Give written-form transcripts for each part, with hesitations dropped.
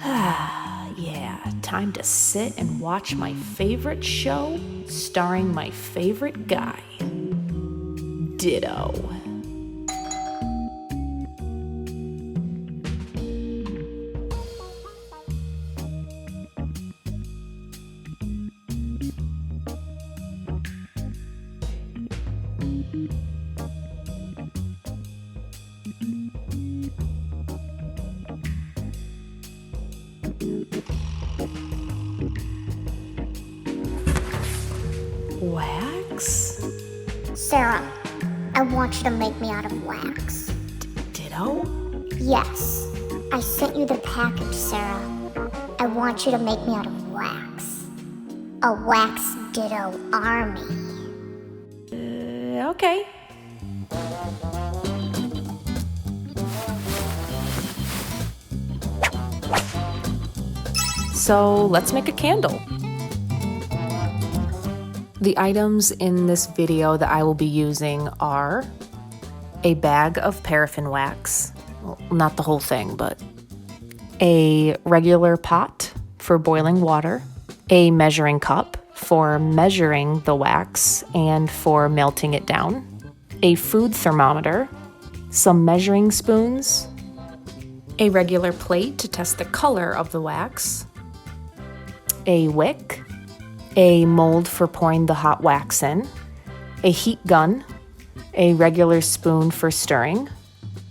Yeah, time to sit and watch my favorite show starring my favorite guy, Ditto. Wax? Sarah, I want you to make me out of wax. Ditto? Yes, I sent you the package, Sarah. I want you to make me out of wax. A wax Ditto army. Okay. So let's make a candle. The items in this video that I will be using are a bag of paraffin wax, well, not the whole thing, but a regular pot for boiling water, a measuring cup for measuring the wax and for melting it down, a food thermometer, some measuring spoons, a regular plate to test the color of the wax, a wick, a mold for pouring the hot wax in, a heat gun, a regular spoon for stirring,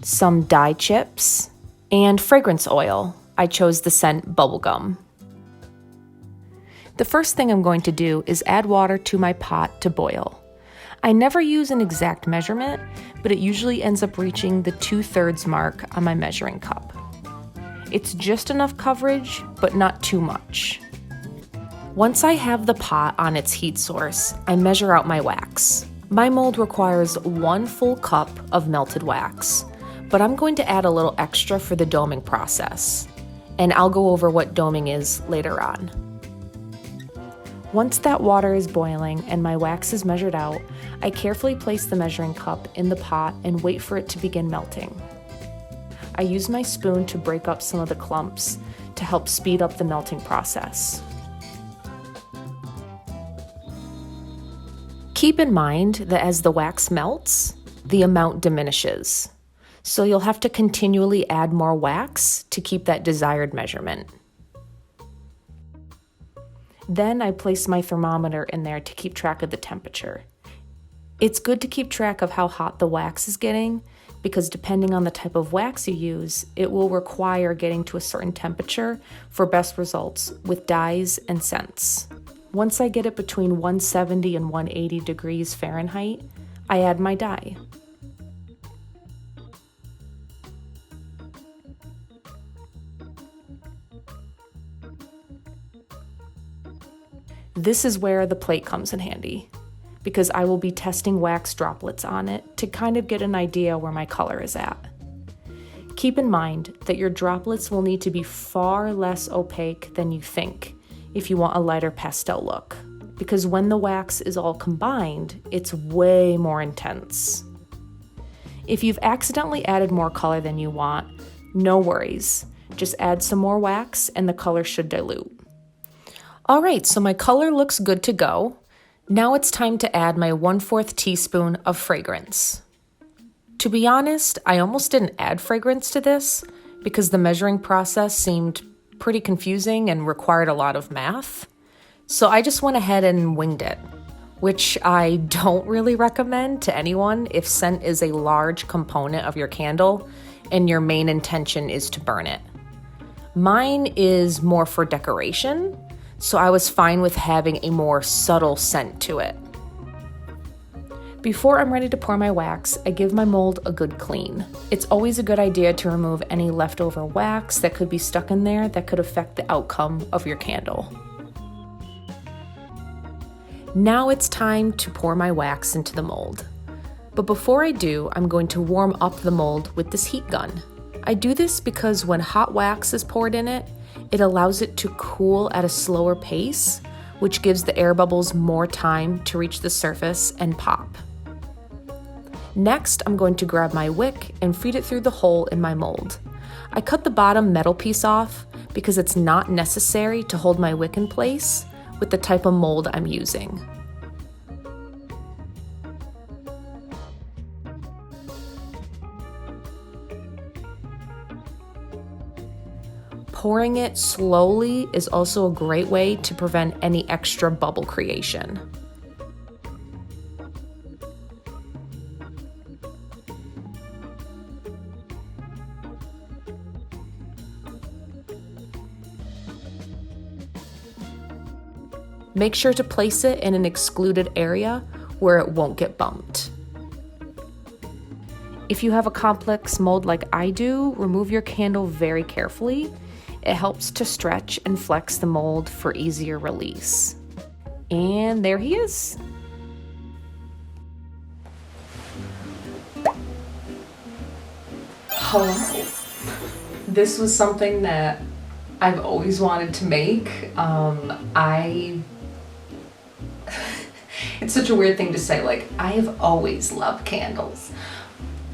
some dye chips, and fragrance oil. I chose the scent bubblegum. The first thing I'm going to do is add water to my pot to boil. I never use an exact measurement, but it usually ends up reaching the 2/3 mark on my measuring cup. It's just enough coverage, but not too much. Once I have the pot on its heat source, I measure out my wax. My mold requires 1 full cup of melted wax, but I'm going to add a little extra for the doming process, and I'll go over what doming is later on. Once that water is boiling and my wax is measured out, I carefully place the measuring cup in the pot and wait for it to begin melting. I use my spoon to break up some of the clumps to help speed up the melting process. Keep in mind that as the wax melts, the amount diminishes. So you'll have to continually add more wax to keep that desired measurement. Then I place my thermometer in there to keep track of the temperature. It's good to keep track of how hot the wax is getting because depending on the type of wax you use, it will require getting to a certain temperature for best results with dyes and scents. Once I get it between 170 and 180 degrees Fahrenheit, I add my dye. This is where the plate comes in handy, because I will be testing wax droplets on it to kind of get an idea where my color is at. Keep in mind that your droplets will need to be far less opaque than you think if you want a lighter pastel look, because when the wax is all combined, it's way more intense. If you've accidentally added more color than you want, no worries. Just add some more wax and the color should dilute. All right, so my color looks good to go. Now it's time to add my 1/4 teaspoon of fragrance. To be honest, I almost didn't add fragrance to this because the measuring process seemed pretty confusing and required a lot of math. So I just went ahead and winged it, which I don't really recommend to anyone if scent is a large component of your candle and your main intention is to burn it. Mine is more for decoration, so I was fine with having a more subtle scent to it. Before I'm ready to pour my wax, I give my mold a good clean. It's always a good idea to remove any leftover wax that could be stuck in there that could affect the outcome of your candle. Now it's time to pour my wax into the mold. But before I do, I'm going to warm up the mold with this heat gun. I do this because when hot wax is poured in it, it allows it to cool at a slower pace, which gives the air bubbles more time to reach the surface and pop. Next, I'm going to grab my wick and feed it through the hole in my mold. I cut the bottom metal piece off because it's not necessary to hold my wick in place with the type of mold I'm using. Pouring it slowly is also a great way to prevent any extra bubble creation. Make sure to place it in an excluded area where it won't get bumped. If you have a complex mold like I do, remove your candle very carefully. It helps to stretch and flex the mold for easier release. And there he is. Hello. This was something that I've always wanted to make. It's such a weird thing to say, like, I have always loved candles.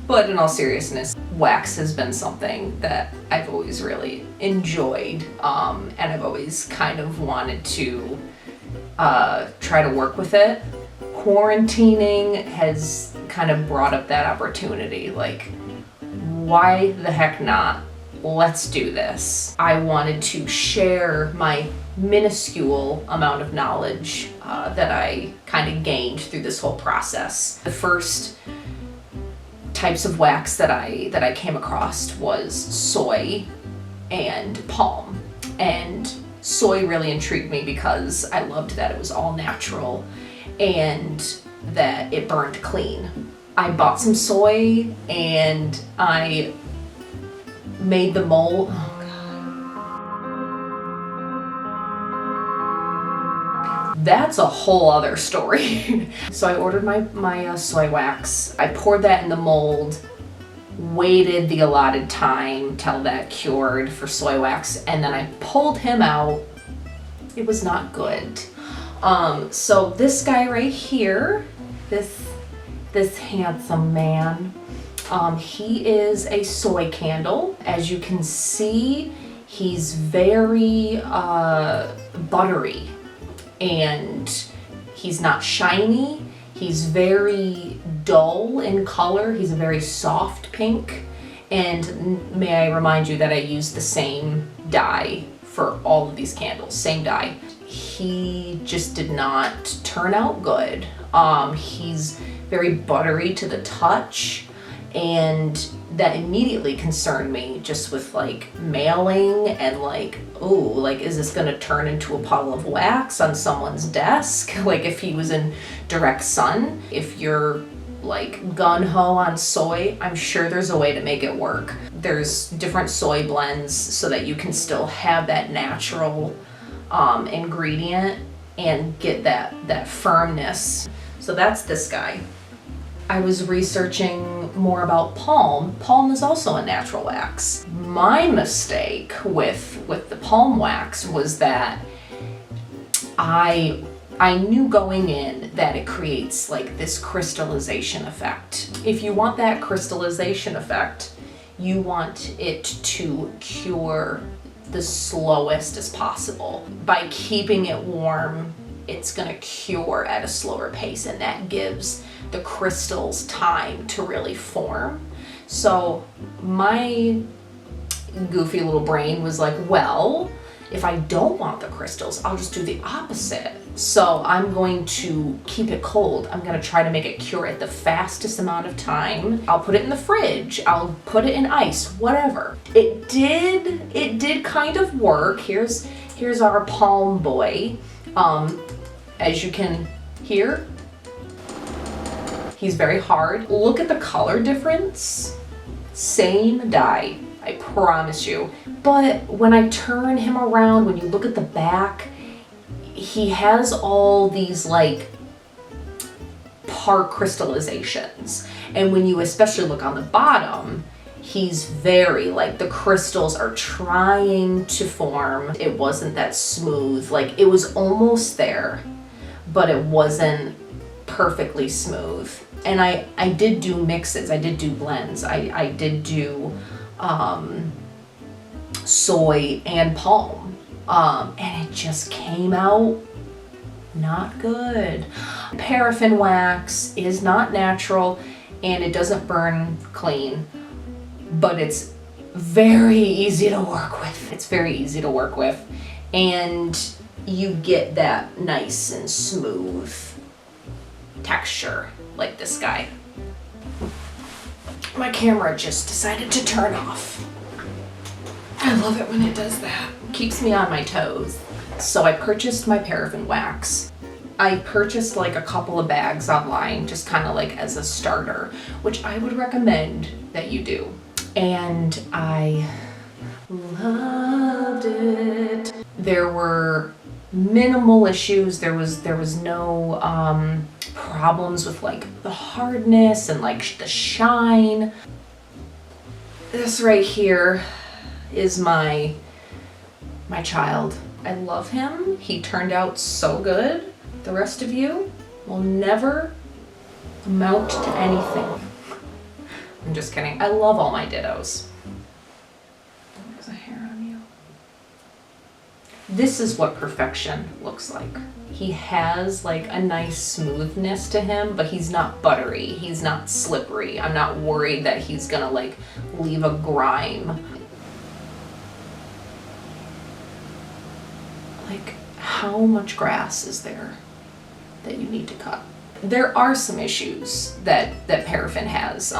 But in all seriousness, wax has been something that I've always really enjoyed, and I've always kind of wanted to try to work with it. Quarantining has kind of brought up that opportunity, like, why the heck not? Let's do this. I wanted to share my minuscule amount of knowledge that I kind of gained through this whole process. The first types of wax that I came across was soy and palm. And soy really intrigued me because I loved that it was all natural and that it burned clean. I bought some soy and I made the mold. Oh God. That's a whole other story. So I ordered my soy wax. I poured that in the mold, waited the allotted time till that cured for soy wax, and then I pulled him out. It was not good. So this guy right here, this handsome man, he is a soy candle. As you can see, he's very buttery, and he's not shiny. He's very dull in color. He's a very soft pink. And may I remind you that I use the same dye for all of these candles, same dye. He just did not turn out good. He's very buttery to the touch, and that immediately concerned me, just with like mailing and like, ooh, like, is this gonna turn into a puddle of wax on someone's desk? Like if he was in direct sun. If you're like gun-ho on soy, I'm sure there's a way to make it work. There's different soy blends so that you can still have that natural ingredient and get that firmness. So that's this guy. I was researching more about palm. Palm is also a natural wax. My mistake with the palm wax was that I knew going in that it creates like this crystallization effect. If you want that crystallization effect, you want it to cure the slowest as possible. By keeping it warm, it's gonna cure at a slower pace, and that gives the crystals time to really form. So my goofy little brain was like, well, if I don't want the crystals, I'll just do the opposite. So I'm going to keep it cold. I'm gonna try to make it cure at the fastest amount of time. I'll put it in the fridge. I'll put it in ice, whatever. It did kind of work. Here's our palm boy. As you can hear, he's very hard. Look at the color difference. Same dye, I promise you. But when I turn him around, when you look at the back, he has all these like part crystallizations. And when you especially look on the bottom, he's very like, the crystals are trying to form. It wasn't that smooth. Like it was almost there, but it wasn't perfectly smooth. And I did do mixes, I did do blends, I did do soy, and palm. And it just came out not good. Paraffin wax is not natural and it doesn't burn clean, but it's very easy to work with. It's very easy to work with, and you get that nice and smooth texture like this guy. My camera just decided to turn off. I love it when it does that. Keeps me on my toes. So I purchased my paraffin wax. I purchased like a couple of bags online, just kind of like as a starter, which I would recommend that you do. And I loved it. There were minimal issues. There was no problems with like the hardness and like the shine. This right here is my child. I love him. He turned out so good. The rest of you will never amount to anything. I'm just kidding. I love all my Dittos. There's a hair on you. This is what perfection looks like. He has like a nice smoothness to him, but he's not buttery. He's not slippery. I'm not worried that he's gonna like leave a grime. Like, how much grass is there that you need to cut? There are some issues that paraffin has.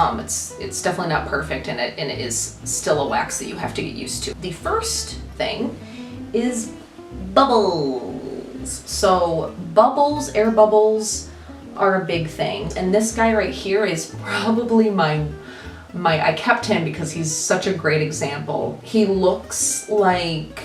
It's definitely not perfect, and it is still a wax that you have to get used to. The first thing is bubbles. So bubbles, air bubbles are a big thing. And this guy right here is probably I kept him because he's such a great example. He looks like,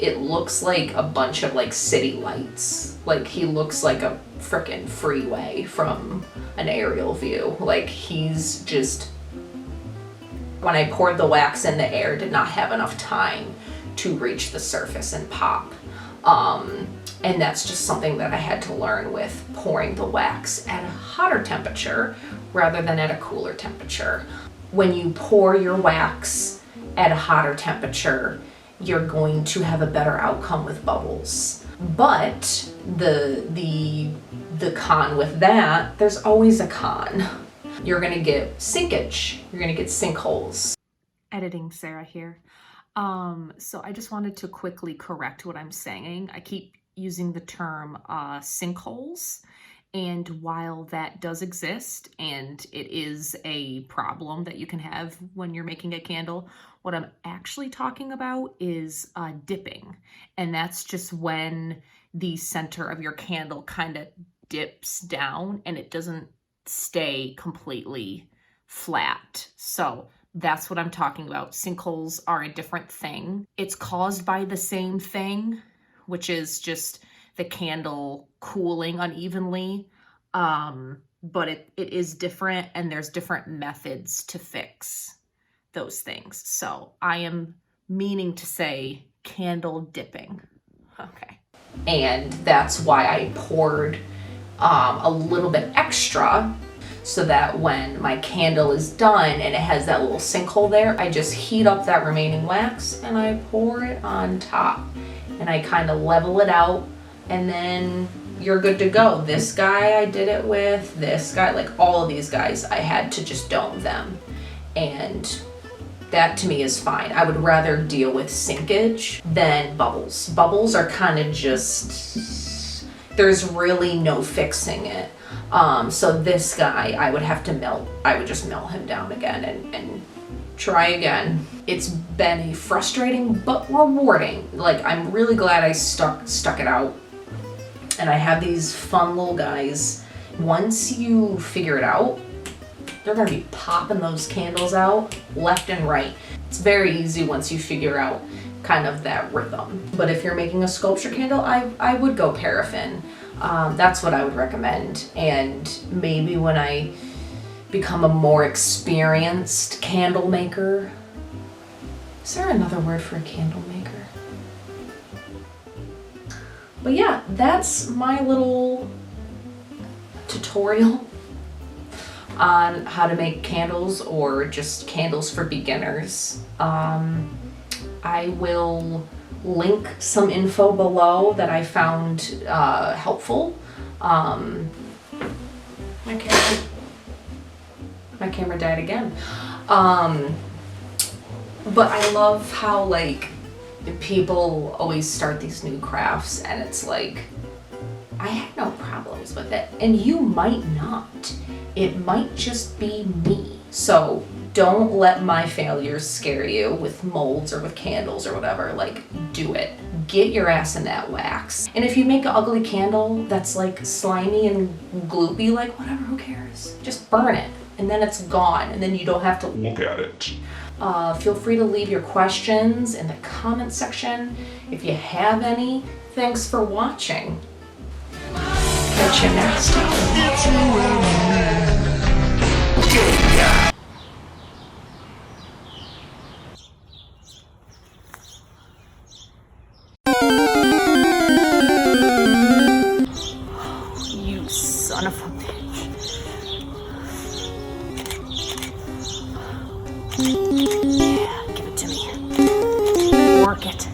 it looks like a bunch of like city lights. Like he looks like a frickin' freeway from an aerial view. Like he's just, when I poured the wax in, the air did not have enough time to reach the surface and pop. And that's just something that I had to learn with pouring the wax at a hotter temperature rather than at a cooler temperature. When you pour your wax at a hotter temperature, you're going to have a better outcome with bubbles. But the con with that, there's always a con. You're gonna get sinkage. You're gonna get sinkholes. Editing Sarah here. So I just wanted to quickly correct what I'm saying. I keep using the term sinkholes, and while that does exist and it is a problem that you can have when you're making a candle, what I'm actually talking about is dipping. And that's just when the center of your candle kind of dips down and it doesn't stay completely flat. So that's what I'm talking about. Sinkholes are a different thing. It's caused by the same thing, which is just the candle cooling unevenly. But it is different, and there's different methods to fix those things. So I am meaning to say candle dipping. Okay. And that's why I poured a little bit extra, so that when my candle is done and it has that little sinkhole there, I just heat up that remaining wax and I pour it on top. And I kind of level it out, and then you're good to go. This guy I did it with, this guy, like all of these guys, I had to just dome them. And that to me is fine. I would rather deal with sinkage than bubbles. Bubbles are kind of just, there's really no fixing it. So this guy, I would have to melt. I would just melt him down again and try again. It's been a frustrating but rewarding. Like, I'm really glad I stuck it out. And I have these fun little guys. Once you figure it out, they're gonna be popping those candles out left and right. It's very easy once you figure out kind of that rhythm. But if you're making a sculpture candle, I would go paraffin. That's what I would recommend. And maybe when I become a more experienced candle maker, is there another word for a candle maker? But yeah, that's my little tutorial on how to make candles or just candles for beginners. I will link some info below that I found helpful. My camera died again. But I love how like people always start these new crafts and it's like, I had no problems with it, and you might not. It might just be me. So don't let my failures scare you with molds or with candles or whatever. Like, do it. Get your ass in that wax. And if you make an ugly candle that's like slimy and gloopy, like whatever, who cares? Just burn it and then it's gone and then you don't have to look at it. Feel free to leave your questions in the comment section if you have any. Thanks for watching. Catch you next time. You son of a bitch. Yeah, give it to me. Work it.